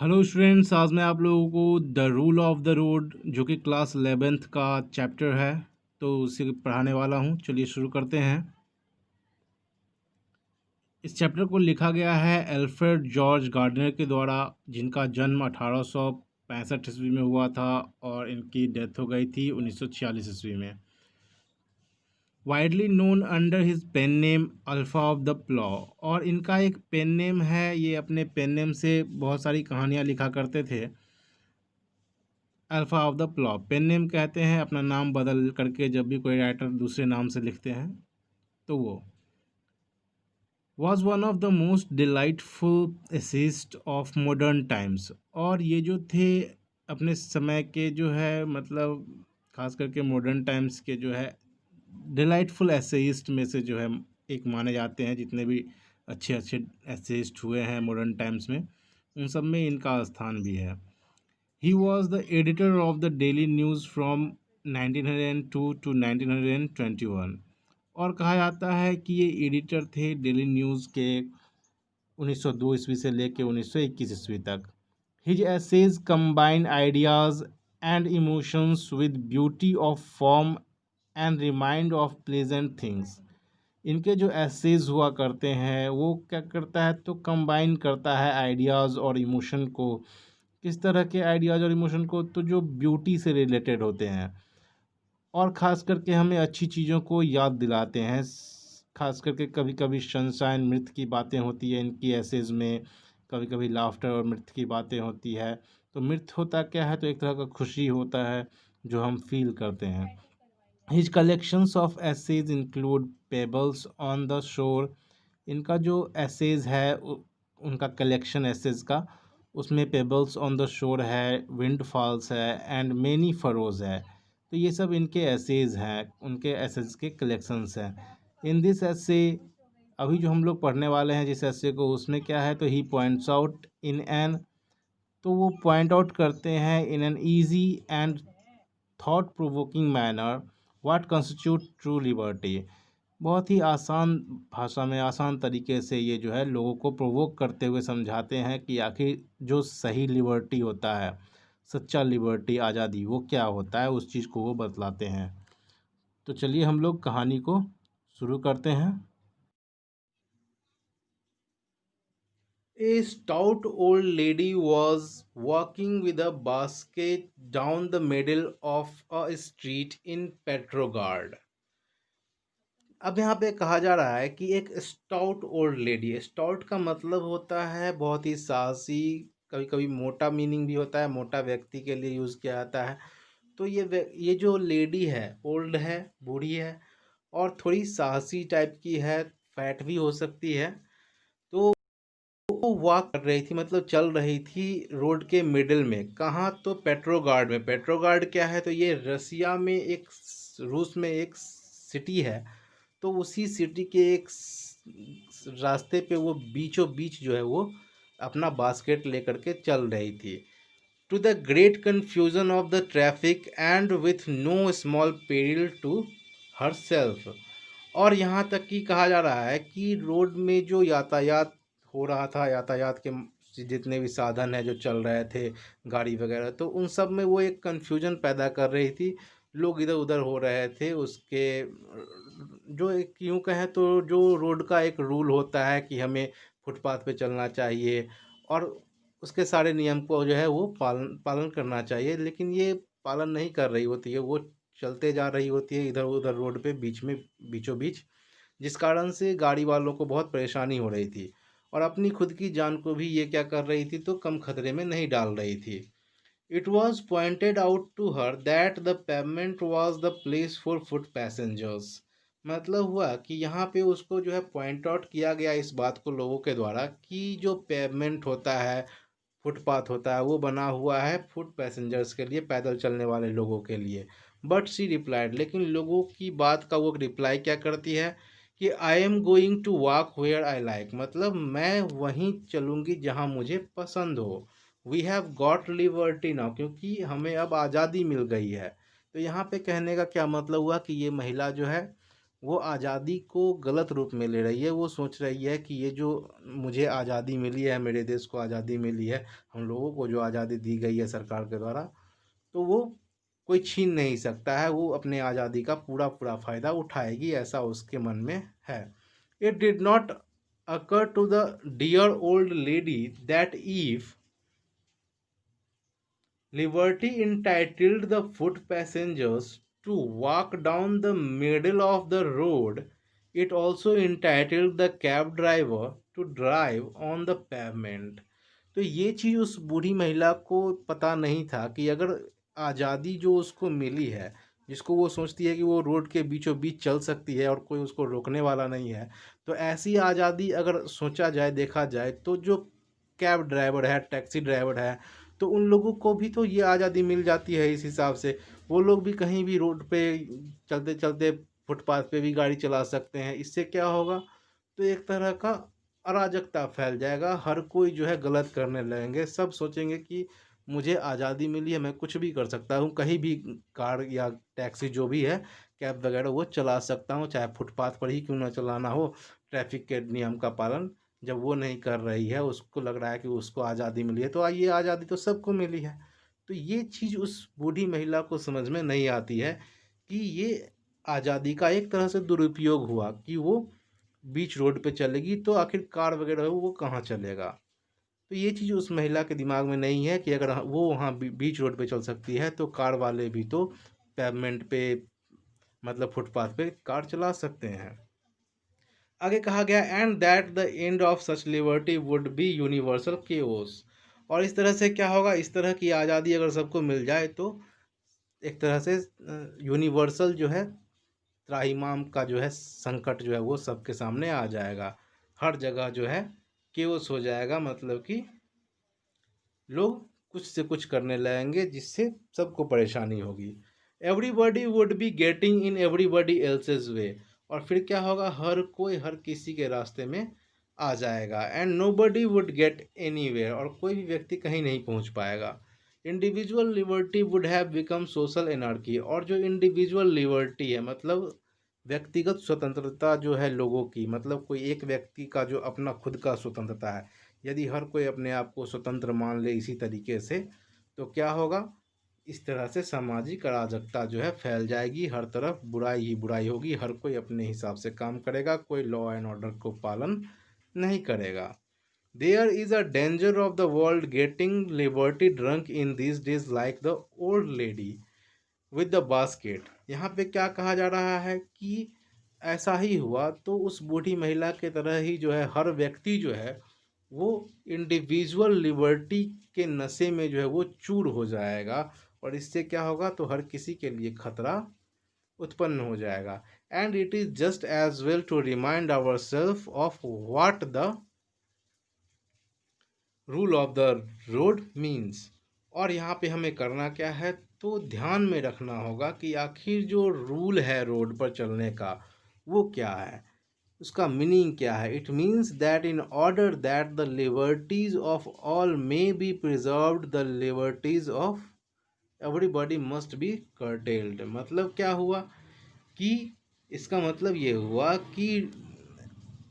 Hello students, आज मैं आप लोगों को the rule of the road जो कि क्लास 11th का चैप्टर है तो उसे पढ़ाने वाला हूँ। चलिए शुरू करते हैं। इस चैप्टर को लिखा गया है अल्फ्रेड जॉर्ज गार्डनर के द्वारा, जिनका जन्म 1865 ईस्वी में हुआ था और इनकी डेथ हो गई थी 1946 ईस्वी में। Widely known under his pen name Alpha of the Plough, और इनका एक पेन नेम है। ये अपने पेन नेम से बहुत सारी कहानियाँ लिखा करते थे। Alpha of the Plough pen name कहते हैं अपना नाम बदल करके जब भी कोई राइटर दूसरे नाम से लिखते हैं तो वो was one of the most delightful assist of modern times. और ये जो थे अपने समय के जो है मतलब खास करके मॉडर्न टाइम्स के जो है डिलाइटफुल एसेइस्ट में से जो है एक माने जाते हैं। जितने भी अच्छे अच्छे एसेइस्ट हुए हैं मॉडर्न टाइम्स में, उन सब में इनका स्थान भी है। He was the editor of the Daily News from 1902 to 1921, और कहा जाता है कि ये एडिटर थे डेली न्यूज़ के 1902 ईस्वी से लेकर 1921 ईस्वी तक। His essays combine ideas and emotions with beauty of form and remind of pleasant things. इनके जो एसेज हुआ करते हैं वो क्या करता है तो कंबाइन करता है आइडियाज़ और इमोशन को। किस तरह के आइडियाज़ और इमोशन को? तो जो ब्यूटी से रिलेटेड होते हैं और ख़ास करके हमें अच्छी चीज़ों को याद दिलाते हैं। ख़ास करके कभी कभी सनशाइन मृत की बातें होती है इनकी एसेज में, कभी कभी लाफ्टर और मृत की बातें होती है। तो मृत होता क्या है? तो एक तरह का खुशी होता है जो हम फील करते हैं। His collections of essays include Pebbles on the Shore. इनका जो एसेज है उनका कलेक्शन एसेज का, उसमें पेबल्स ऑन द शोर है, विंड फॉल्स है एंड मेनी फरोज है। तो ये सब इनके एसेज हैं, उनके एसेज के कलेक्शंस हैं। इन दिस एसे, अभी जो हम लोग पढ़ने वाले हैं जिस एसे को, उसमें क्या है तो ही पॉइंट्स आउट इन एन, तो वो पॉइंट आउट करते हैं in an easy and thought provoking manner what constitute true liberty. बहुत ही आसान भाषा में, आसान तरीके से ये जो है लोगों को प्रोवोक करते हुए समझाते हैं कि आखिर जो सही लिबर्टी होता है, सच्चा लिबर्टी, आज़ादी, वो क्या होता है, उस चीज़ को वो बतलाते हैं। तो चलिए हम लोग कहानी को शुरू करते हैं। A stout old lady was walking with a basket down the middle of a street in Petrograd. अब यहाँ पे कहा जा रहा है कि एक स्टाउट ओल्ड लेडी। स्टाउट का मतलब होता है बहुत ही साहसी, कभी कभी मोटा मीनिंग भी होता है, मोटा व्यक्ति के लिए यूज़ किया जाता है। तो ये जो लेडी है, ओल्ड है, बूढ़ी है और थोड़ी साहसी टाइप की है, फैट भी हो सकती है। तो वो वॉक कर रही थी, मतलब चल रही थी रोड के मिडिल में। कहाँ? तो पेट्रोगार्ड में। पेट्रोगार्ड क्या है? तो ये रसिया में एक, रूस में एक सिटी है। तो उसी सिटी के एक रास्ते पे वो बीचों बीच जो है वो अपना बास्केट लेकर के चल रही थी। To the great confusion of the traffic and with no small peril to herself. और यहाँ तक कि कहा जा रहा है कि रोड में जो यातायात हो रहा था, यातायात के जितने भी साधन हैं जो चल रहे थे, गाड़ी वगैरह, तो उन सब में वो एक कन्फ्यूजन पैदा कर रही थी। लोग इधर उधर हो रहे थे उसके, जो एक यूँ कहें तो जो रोड का एक रूल होता है कि हमें फुटपाथ पे चलना चाहिए और उसके सारे नियम को जो है वो पालन पालन करना चाहिए, लेकिन ये पालन नहीं कर रही होती है। वो चलते जा रही होती है इधर उधर रोड पे, बीच में, बीचों बीच, जिस कारण से गाड़ी वालों को बहुत परेशानी हो रही थी और अपनी खुद की जान को भी ये क्या कर रही थी तो कम खतरे में नहीं डाल रही थी। It was pointed out to her that the pavement was the place for foot passengers. मतलब हुआ कि यहाँ पे उसको जो है पॉइंट आउट किया गया इस बात को लोगों के द्वारा कि जो पेमेंट होता है, फुटपाथ होता है, वो बना हुआ है फुट पैसेंजर्स के लिए, पैदल चलने वाले लोगों के लिए। बट सी रिप्लाइड, लेकिन लोगों की बात का वो रिप्लाई क्या करती है कि I am going to walk where I like, मतलब मैं वहीं चलूँगी जहाँ मुझे पसंद हो। We have got liberty now, क्योंकि हमें अब आज़ादी मिल गई है। तो यहाँ पे कहने का क्या मतलब हुआ कि ये महिला जो है वो आज़ादी को गलत रूप में ले रही है। वो सोच रही है कि ये जो मुझे आज़ादी मिली है, मेरे देश को आज़ादी मिली है, हम लोगों को जो आज़ादी दी गई है सरकार के द्वारा, तो वो कोई छीन नहीं सकता है। वो अपने आज़ादी का पूरा पूरा फ़ायदा उठाएगी, ऐसा उसके मन में है। It did not occur to the dear old lady that if liberty entitled the foot passengers to walk down the middle of the road, it also entitled the cab driver to drive on the pavement. तो ये चीज़ उस बूढ़ी महिला को पता नहीं था कि अगर आज़ादी जो उसको मिली है, जिसको वो सोचती है कि वो रोड के बीचों बीच चल सकती है और कोई उसको रोकने वाला नहीं है, तो ऐसी आज़ादी अगर सोचा जाए, देखा जाए, तो जो कैब ड्राइवर है, टैक्सी ड्राइवर है, तो उन लोगों को भी तो ये आज़ादी मिल जाती है इस हिसाब से। वो लोग भी कहीं भी रोड पे चलते चलते फुटपाथ पे भी गाड़ी चला सकते हैं। इससे क्या होगा, तो एक तरह का अराजकता फैल जाएगा। हर कोई जो है गलत करने लगेंगे। सब सोचेंगे कि मुझे आज़ादी मिली है, मैं कुछ भी कर सकता हूँ, कहीं भी कार या टैक्सी जो भी है, कैब वगैरह वो चला सकता हूँ, चाहे फुटपाथ पर ही क्यों ना चलाना हो। ट्रैफिक के नियम का पालन जब वो नहीं कर रही है, उसको लग रहा है कि उसको आज़ादी मिली है, तो ये आज़ादी तो सबको मिली है। तो ये चीज़ उस बूढ़ी महिला को समझ में नहीं आती है कि ये आज़ादी का एक तरह से दुरुपयोग हुआ कि वो बीच रोड पे चलेगी, तो आखिर कार वगैरह वो कहाँ चलेगा। तो ये चीज़ उस महिला के दिमाग में नहीं है कि अगर वो वहाँ बीच रोड पे चल सकती है, तो कार वाले भी तो पेवमेंट पे, मतलब फुटपाथ पे कार चला सकते हैं। आगे कहा गया and that the end of such liberty would be universal chaos. और इस तरह से क्या होगा, इस तरह की आज़ादी अगर सबको मिल जाए तो एक तरह से यूनिवर्सल जो है त्राहिमाम का जो है संकट जो है वो सबके सामने आ जाएगा। हर जगह जो है केओस हो जाएगा, मतलब कि लोग कुछ से कुछ करने लगेंगे जिससे सबको परेशानी होगी। Everybody would be getting in everybody else's way. और फिर क्या होगा, हर कोई हर किसी के रास्ते में आ जाएगा। And nobody would get any, और कोई भी व्यक्ति कहीं नहीं पहुंच पाएगा। Individual liberty would have become social anarchy. और जो इंडिविजुअल लिबर्टी है, मतलब व्यक्तिगत स्वतंत्रता जो है लोगों की, मतलब कोई एक व्यक्ति का जो अपना खुद का स्वतंत्रता है, यदि हर कोई अपने आप को स्वतंत्र मान ले इसी तरीके से, तो क्या होगा, इस तरह से सामाजिक अराजकता जो है फैल जाएगी। हर तरफ बुराई ही बुराई होगी, हर कोई अपने हिसाब से काम करेगा, कोई लॉ एंड ऑर्डर को पालन नहीं करेगा। There is a danger of the world getting liberty drunk in this days like the old lady with the basket. यहाँ पे क्या कहा जा रहा है कि ऐसा ही हुआ तो उस बूढ़ी महिला के तरह ही जो है हर व्यक्ति जो है वो इंडिविजुअल लिबर्टी के नशे में जो है वो चूर हो जाएगा। और इससे क्या होगा, तो हर किसी के लिए खतरा उत्पन्न हो जाएगा। And it is just as well to remind our self of what the rule of the road means. और यहाँ पे हमें करना क्या है, तो ध्यान में रखना होगा कि आखिर जो रूल है रोड पर चलने का वो क्या है, उसका मीनिंग क्या है। It means that in order that the liberties of all may be preserved, the liberties of everybody must be curtailed. मतलब क्या हुआ कि इसका मतलब ये हुआ कि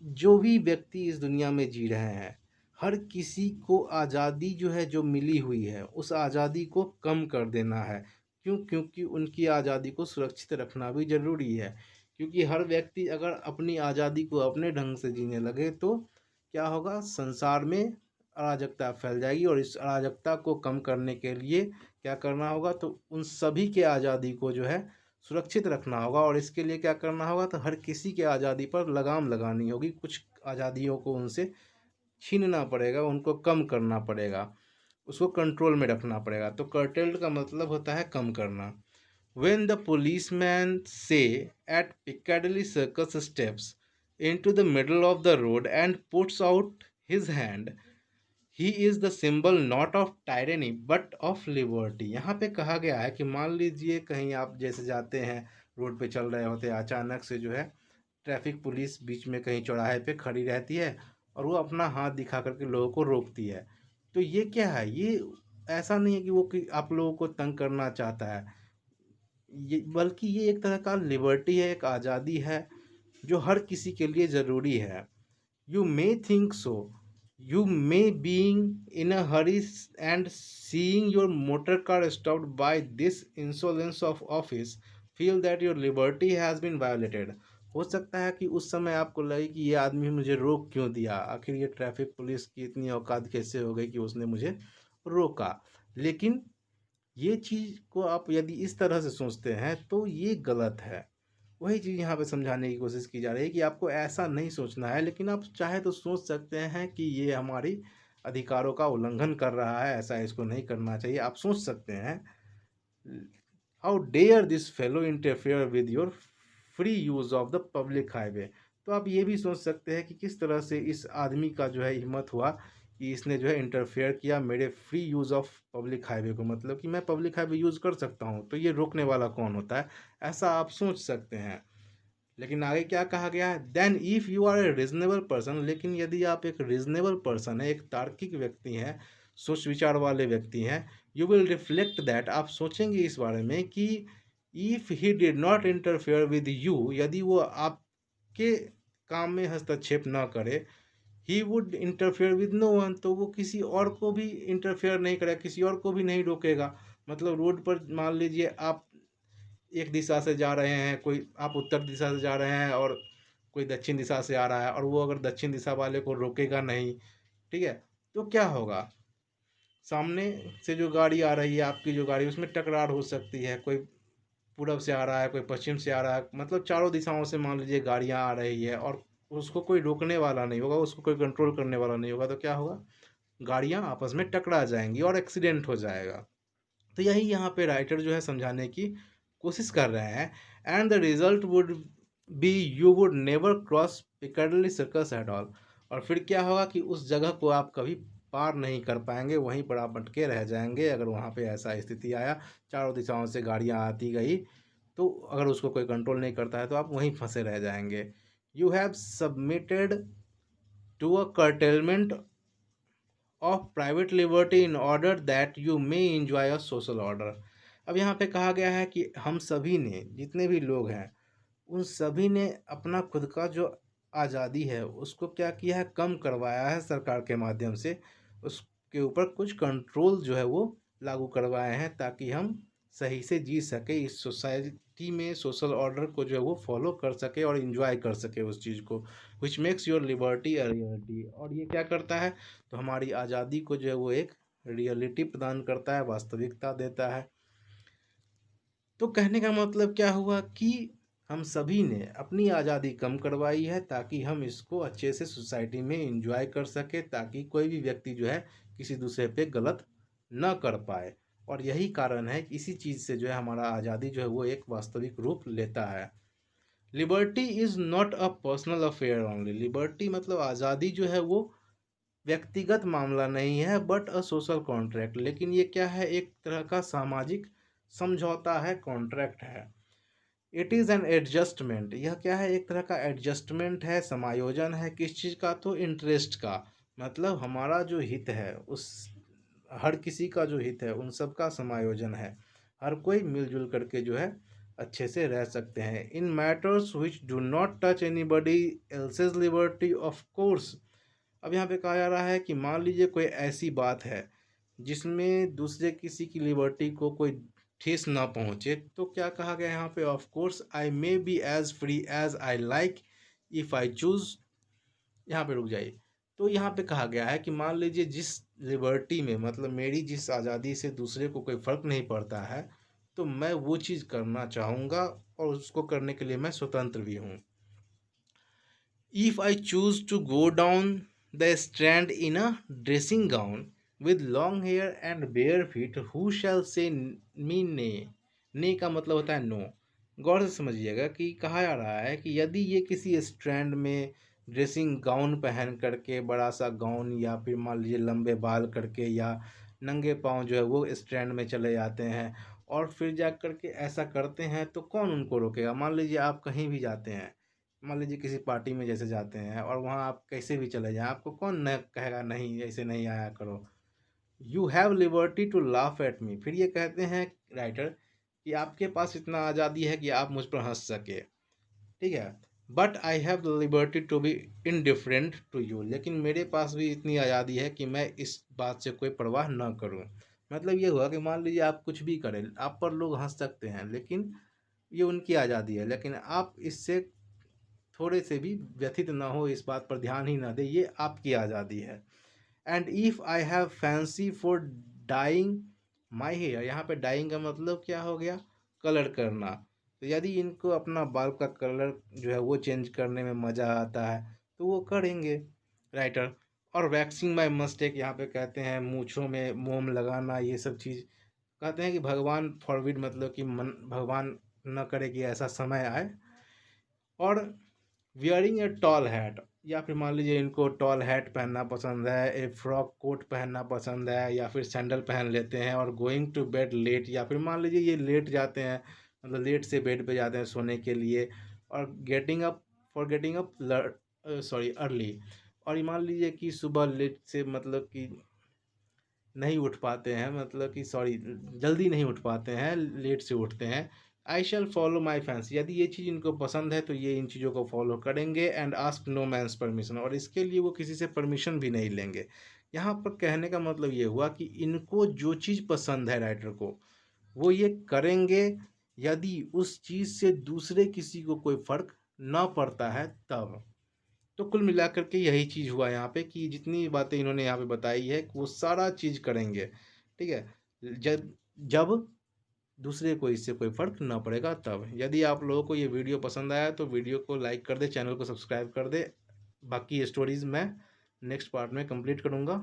जो भी व्यक्ति इस दुनिया में जी रहे हैं, हर किसी को आज़ादी जो है जो मिली हुई है उस आज़ादी को कम कर देना है। क्यों? क्योंकि उनकी आज़ादी को सुरक्षित रखना भी ज़रूरी है। क्योंकि हर व्यक्ति अगर अपनी आज़ादी को अपने ढंग से जीने लगे तो क्या होगा, संसार में अराजकता फैल जाएगी। और इस अराजकता को कम करने के लिए क्या करना होगा, तो उन सभी के आज़ादी को जो है सुरक्षित रखना होगा। और इसके लिए क्या करना होगा, तो हर किसी के आज़ादी पर लगाम लगानी होगी। कुछ आज़ादियों को उनसे छीनना पड़ेगा, उनको कम करना पड़ेगा, उसको कंट्रोल में रखना पड़ेगा। तो कर्टेल्ड का मतलब होता है कम करना। When the policeman say at Piccadilly Circus steps into the middle of the road and puts out his hand, he is the symbol not of tyranny but of liberty। यहाँ पे कहा गया है कि मान लीजिए कहीं आप जैसे जाते हैं, रोड पे चल रहे होते हैं, अचानक से जो है ट्रैफिक पुलिस बीच में कहीं चौराहे पे खड़ी रहती है और वो अपना हाथ दिखा करके लोगों को रोकती है। तो ये क्या है, ये ऐसा नहीं है कि वो कि आप लोगों को तंग करना चाहता है, ये बल्कि ये एक तरह का लिबर्टी है, एक आज़ादी है। जो हर किसी के लिए ज़रूरी है। You may think so. You may being in a hurry and seeing your motor car stopped by this insolence of office feel that your liberty has been violated. हो सकता है कि उस समय आपको लगे कि ये आदमी मुझे रोक क्यों दिया, आखिर ये ट्रैफिक पुलिस की इतनी औकात कैसे हो गई कि उसने मुझे रोका। लेकिन ये चीज़ को आप यदि इस तरह से सोचते हैं तो ये गलत है। वही चीज़ यहाँ पे समझाने की कोशिश की जा रही है कि आपको ऐसा नहीं सोचना है, लेकिन आप चाहे तो सोच सकते हैं कि ये हमारी अधिकारों का उल्लंघन कर रहा है, ऐसा इसको नहीं करना चाहिए। आप सोच सकते हैं, how dare this fellow interfere with your free use of the public highway. तो आप ये भी सोच सकते हैं कि किस तरह से इस आदमी का जो है हिम्मत हुआ कि इसने जो है इंटरफेयर किया मेरे free use of public highway को, मतलब कि मैं पब्लिक हाईवे यूज़ कर सकता हूँ, तो ये रोकने वाला कौन होता है, ऐसा आप सोच सकते हैं। लेकिन आगे क्या कहा गया है, then if you are a reasonable person, लेकिन यदि आप एक रीजनेबल पर्सन है, एक तार्किक व्यक्ति हैं, सोच विचार वाले व्यक्ति हैं, यू विल रिफ्लेक्ट दैट, आप सोचेंगे इस बारे में कि if he did not interfere with you, यदि वो आपके काम में हस्तक्षेप ना करे, he would interfere with no one, तो वो किसी और को भी इंटरफेयर नहीं करेगा, किसी और को भी नहीं रोकेगा। मतलब रोड पर मान लीजिए आप एक दिशा से जा रहे हैं, कोई आप उत्तर दिशा से जा रहे हैं और कोई दक्षिण दिशा से आ रहा है, और वो अगर दक्षिण दिशा वाले को रोकेगा नहीं, ठीक है, तो क्या होगा, सामने से जो गाड़ी आ रही है, आपकी जो गाड़ी, उसमें टकरार हो सकती है। कोई पूरब से आ रहा है, कोई पश्चिम से आ रहा है, मतलब चारों दिशाओं से मान लीजिए गाड़ियां आ रही है, और उसको कोई रोकने वाला नहीं होगा, उसको कोई कंट्रोल करने वाला नहीं होगा, तो क्या होगा, गाड़ियां आपस में टकरा जाएंगी और एक्सीडेंट हो जाएगा। तो यही यहाँ पे राइटर जो है समझाने की कोशिश कर रहे हैं। And the result would be you would never cross Piccadilly circus at all. और फिर क्या होगा कि उस जगह को आप कभी पार नहीं कर पाएंगे, वहीं पर आप अटके रह जाएंगे। अगर वहाँ पे ऐसा स्थिति आया, चारों दिशाओं से गाड़ियाँ आती गई, तो अगर उसको कोई कंट्रोल नहीं करता है तो आप वहीं फंसे रह जाएंगे। You have submitted to a curtailment of private liberty in order that you may enjoy a social order. अब यहाँ पे कहा गया है कि हम सभी ने, जितने भी लोग हैं, उन सभी ने अपना खुद का जो आज़ादी है उसको क्या किया है, कम करवाया है सरकार के माध्यम से। उसके ऊपर कुछ कंट्रोल जो है वो लागू करवाए हैं, ताकि हम सही से जी सके इस सोसाइटी में, सोशल ऑर्डर को जो है वो फॉलो कर सके और इन्जॉय कर सके उस चीज़ को। Which makes your liberty a reality. और ये क्या करता है, तो हमारी आज़ादी को जो है वो एक रियलिटी प्रदान करता है, वास्तविकता देता है। तो कहने का मतलब क्या हुआ कि हम सभी ने अपनी आज़ादी कम करवाई है, ताकि हम इसको अच्छे से सोसाइटी में एंजॉय कर सके, ताकि कोई भी व्यक्ति जो है किसी दूसरे पे गलत न कर पाए। और यही कारण है कि इसी चीज़ से जो है हमारा आज़ादी जो है वो एक वास्तविक रूप लेता है। Liberty is not a personal affair only. Liberty मतलब आज़ादी जो है वो व्यक्तिगत मामला नहीं है, बट अ सोशल कॉन्ट्रैक्ट। लेकिन ये क्या है, एक तरह का सामाजिक समझौता है, कॉन्ट्रैक्ट है। It is an adjustment. यह क्या है, एक तरह का एडजस्टमेंट है, समायोजन है। किस चीज़ का, तो इंटरेस्ट का, मतलब हमारा जो हित है, उस हर किसी का जो हित है उन सब का समायोजन है। हर कोई मिलजुल करके जो है अच्छे से रह सकते हैं। In matters which do not touch anybody else's liberty of course. अब यहाँ पे कहा जा रहा है कि मान लीजिए कोई ऐसी बात है जिसमें दूसरे किसी की लिबर्टी को कोई ठेस ना पहुँचे, तो क्या कहा गया यहाँ पे, of course I may be as free as I like if I choose. यहाँ पे रुक जाइए। तो यहाँ पे कहा गया है कि मान लीजिए जिस लिबर्टी में, मतलब मेरी जिस आज़ादी से दूसरे को कोई फ़र्क नहीं पड़ता है, तो मैं वो चीज़ करना चाहूँगा और उसको करने के लिए मैं स्वतंत्र भी हूँ। If I choose to go down the strand in a dressing gown with long hair and bare feet, who shall say me nay? ने का मतलब होता है नो। गौर से समझिएगा कि कहा जा रहा है कि यदि ये किसी स्ट्रैंड में ड्रेसिंग गाउन पहन करके, बड़ा सा गाउन, या फिर मान लीजिए लंबे बाल करके, या नंगे पाँव जो है वो स्ट्रैंड में चले जाते हैं और फिर जा करके ऐसा करते हैं, तो कौन उनको रोकेगा। मान लीजिए आप कहीं भी जाते हैं, मान लीजिए किसी पार्टी में जैसे जाते हैं, और वहाँ आप कैसे भी चले जाएं, आपको कौन न कहेगा नहीं ऐसे नहीं आया करो। You have liberty to laugh at me. फिर ये कहते हैं राइटर कि आपके पास इतना आज़ादी है कि आप मुझ पर हंस सके, ठीक है। But I have the liberty to be indifferent to you, लेकिन मेरे पास भी इतनी आज़ादी है कि मैं इस बात से कोई परवाह ना करूं। मतलब ये हुआ कि मान लीजिए आप कुछ भी करें, आप पर लोग हंस सकते हैं, लेकिन ये उनकी आज़ादी है, लेकिन आप इससे थोड़े से भी व्यथित ना हो, इस बात पर ध्यान ही ना दे, ये आपकी आज़ादी है। And if I have fancy for dyeing my hair, यहाँ पे डाइंग का मतलब क्या हो गया, कलर करना। तो यदि इनको अपना बाल का कलर जो है वो चेंज करने में मज़ा आता है तो वो करेंगे, राइटर। और वैक्सिंग माई मस्टेक, यहाँ पे कहते हैं मूछों में मोम लगाना, ये सब चीज़ कहते हैं कि भगवान फॉरबिड, मतलब कि मन भगवान न करे कि ऐसा समय आए। और वियरिंग ए टॉल हैट, या फिर मान लीजिए इनको टॉल हैट पहनना पसंद है, ए फ्रॉक कोट पहनना पसंद है, या फिर सैंडल पहन लेते हैं। और गोइंग टू बेड लेट, या फिर मान लीजिए ये लेट जाते हैं, मतलब लेट से बेड पे जाते हैं सोने के लिए। और getting up for getting up sorry early, और ये मान लीजिए कि सुबह लेट से मतलब कि नहीं उठ पाते हैं, मतलब कि सॉरी जल्दी नहीं उठ पाते हैं, लेट से उठते हैं। आई शैल फॉलो माई फैंसी, यदि ये चीज़ इनको पसंद है तो ये इन चीज़ों को फॉलो करेंगे। And ask no man's permission, और इसके लिए वो किसी से परमिशन भी नहीं लेंगे। यहाँ पर कहने का मतलब ये हुआ कि इनको जो चीज़ पसंद है राइटर को, वो ये करेंगे, यदि उस चीज़ से दूसरे किसी को कोई फर्क ना पड़ता है तब। तो कुल मिलाकर के यही चीज़ हुआ यहाँ पे कि जितनी बातें इन्होंने यहाँ पे बताई है कि वो सारा चीज़ करेंगे, ठीक है, जब जब दूसरे को इससे कोई फ़र्क ना पड़ेगा तब। यदि आप लोगों को ये वीडियो पसंद आया तो वीडियो को लाइक कर दे, चैनल को सब्सक्राइब कर दे। बाकी स्टोरीज़ मैं नेक्स्ट पार्ट में कंप्लीट करूँगा।